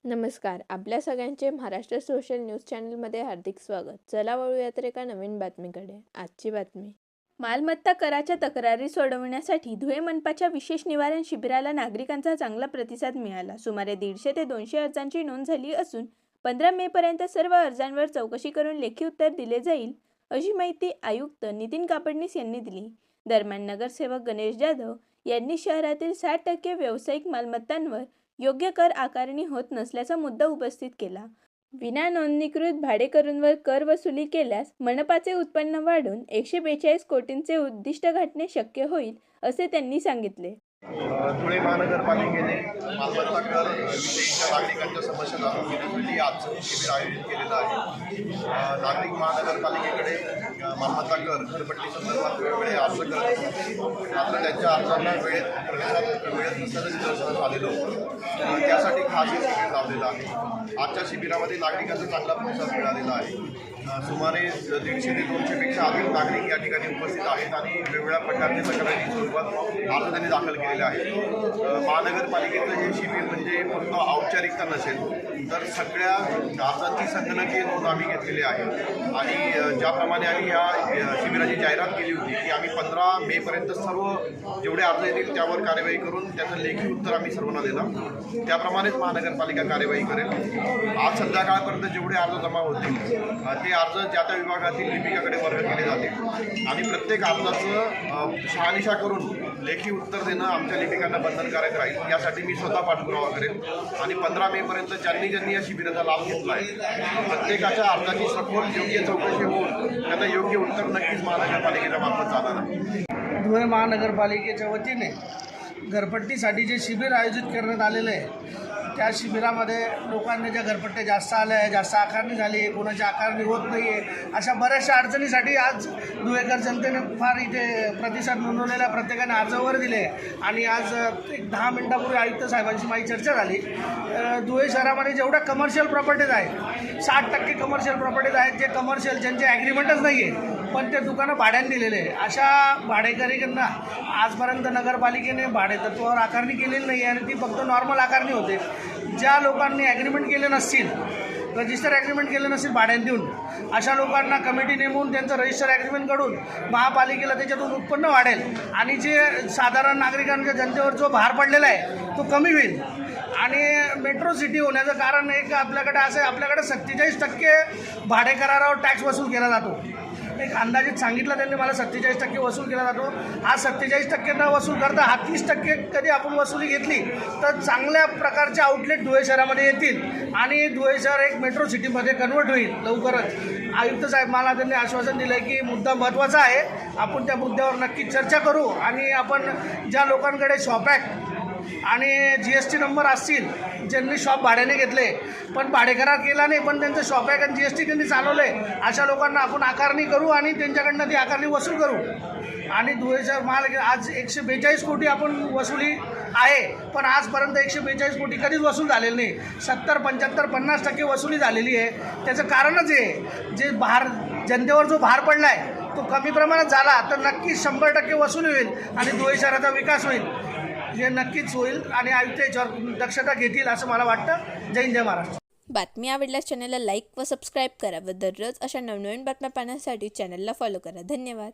नमस्कार. आपल्या सगळ्यांचे महाराष्ट्र सोशल न्यूज चॅनलमध्ये हार्दिक स्वागत. चला वळूया तर एका नवीन बातमीकडे. आजची बातमी. मालमत्ता कराच्या तक्रारी सोडवण्यासाठी धुळे मनपाच्या विशेष निवारण शिबिराला नागरिकांचा चांगला प्रतिसाद मिळाला. सुमारे 150 ते 200 अर्जांची नोंद झाली असून 15 मे पर्यंत सर्व अर्जांवर चौकशी करून लेखी उत्तर दिले जाईल, अशी माहिती आयुक्त नितीन कापडनीस यांनी दिली. दरम्यान नगरसेवक गणेश जाधव यांनी शहरातील 60% व्यावसायिक मालमत्तांवर योग्य कर आकारणी होत नसल्याचा मुद्दा उपस्थित केला. विना नोंदणीकृत भाडेकरूंवर कर वसुली केल्यास मनपाचे उत्पन्न वाढून 142 कोटींचे उद्दिष्ट गाठणे शक्य होईल, असे त्यांनी सांगितले. धुळे महानगरपालिकेने मालमत्ता कर विषयीच्या नागरिकांच्या समस्या जाणून घेण्यासाठी आजचं शिबिर आयोजित केलेलं आहे. नागरिक महानगरपालिकेकडे मालमत्ता कर घरपट्टी संदर्भात वेळोवेळी अर्ज करत मात्र त्यांच्या अर्जांना वेळेत नसल्याचं निदर्शनास आलेलं होतं. त्यासाठी खास हे शिबिर लावलेलं आहे. आजच्या शिबिरामध्ये नागरिकांचा चांगला प्रतिसाद मिळालेला आहे. सुमारे 150 ते 200पेक्षा अधिक नागरिक या ठिकाणी उपस्थित आहेत आणि वेगवेगळ्या प्रकारचे तक्रारी स्वरूपात अर्ज त्यांनी दाखल केलेले आहेत. महानगरपालिकेचं हे शिबिर म्हणजे फक्त औपचारिकता नसेल तर सगळ्या अर्जांची संगणकीय नोंद आम्ही घेतलेली आहे आणि ज्याप्रमाणे आम्ही या शिबिराची जाहिरात केली होती की आम्ही 15 मे पर्यंत सर्व जेवढे अर्ज येतील त्यावर कार्यवाही करून त्याचं लेखी उत्तर आम्ही सर्वांना देणार, त्याप्रमाणेच महानगरपालिका कार्यवाही करेल. आज संध्याकाळपर्यंत जेवढे अर्ज जमा होतील ते अर्ज त्या त्या विभागातील लिपिकाकडे वर्ग केले जातील आणि प्रत्येक अर्जाचं शहानिशा करून लेखी उत्तर देणं आमच्या लिपिकांना बंधनकारक राहील. यासाठी मी स्वतः पाठपुरावा करेन आणि 15 मे पर्यंत ज्यांनी या शिबिराचा लाभ घेतला आहे प्रत्येकाच्या अर्जाची सखोल योग्य चौकशी होऊन त्यांना योग्य उत्तर नक्कीच महानगरपालिकेच्या मार्फत जाणार आहे. धुळे महानगरपालिकेच्या वतीने घरपट्टीसाठी जे शिबिर आयोजित करण्यात आलेलं आहे त्या शिबिरामध्ये लोकांना ज्या घरपट्ट्या जास्त आल्या आहे, जास्त आकारणी झाली आहे, कोणाची आकारणी होत नाही आहे, अशा बऱ्याचशा अडचणीसाठी आज धुळेकर जनतेने फार इथे प्रतिसाद नोंदवलेला प्रत्येकाने अर्जावर दिले आणि आज एक 10 मिनिटापूर्वी आयुक्त साहेबांशी माझी चर्चा झाली. धुळे शहरामध्ये जेवढ्या कमर्शियल प्रॉपर्टीज आहेत 60% कमर्शियल प्रॉपर्टीज आहेत जे कमर्शियल ज्यांचे ॲग्रीमेंटच नाही आहे पण ते दुकानं भाड्याने दिलेले आहे. अशा भाडेकरींना आजपर्यंत नगरपालिकेने भाडेतत्वावर आकारणी केलेली नाही आहे आणि ती फक्त नॉर्मल आकारणी होते. ज्या लोकांनी ॲग्रीमेंट केले नसतील, रजिस्टर ॲग्रीमेंट केलं नसेल भाड्याने देऊन, अशा लोकांना कमिटी नेमून त्यांचं रजिस्टर ॲग्रीमेंट काढून महापालिकेला त्याच्यातून उत्पन्न वाढेल आणि जे साधारण नागरिकांच्या जनतेवर जो भार पडलेला आहे तो कमी होईल. आणि मेट्रो सिटी होण्याचं कारण एक आपल्याकडे असं आहे, आपल्याकडे 47% भाडेकरारावर टॅक्स वसूल केला जातो. एक अंदाजित सांगितलं त्यांनी मला 47% वसूल केला जातो. हा 47% न वसूल करता हा 30% कधी आपण वसुली घेतली तर चांगल्या प्रकारचे आउटलेट धुळे शहरामध्ये येतील आणि धुळे शहर एक मेट्रो सिटीमध्ये कन्वर्ट होईल लवकरच. आयुक्त साहेब मला त्यांनी आश्वासन दिलं की मुद्दा महत्त्वाचा आहे, आपण त्या मुद्द्यावर नक्की चर्चा करू आणि आपण ज्या लोकांकडे शॉप ॲक्ट आणि GST नंबर असतील, ज्यांनी शॉप भाड्याने घेतले पण भाडेकरार केला नाही पण त्यांचं शॉप ॲक्ट आणि GST त्यांनी चालवले, अशा लोकांना आपण आकारणी करू आणि त्यांच्याकडनं ती आकारणी वसूल करू. आणि धुळे शहर महानगर आज 142 कोटी आपण वसुली आहे पण आजपर्यंत 142 कोटी कधीच वसूल झालेलं नाही. 70, 75, 50% वसुली झालेली आहे. त्याचं कारणच आहे जे जनतेवर जो भार पडला आहे तो कमी प्रमाणात झाला तर नक्कीच 100% वसुली होईल आणि धुळे शहराचा विकास होईल. हे नक्कीच होईल आणि आयुक्त याच्यावर दक्षता घेतील असं मला वाटतं. जय हिंद, जय महाराष्ट्र. बातमी आवडल्यास चॅनलला लाईक व सबस्क्राईब करा व दररोज अशा नवनवीन बातम्या पाहण्यासाठी चॅनलला फॉलो करा. धन्यवाद.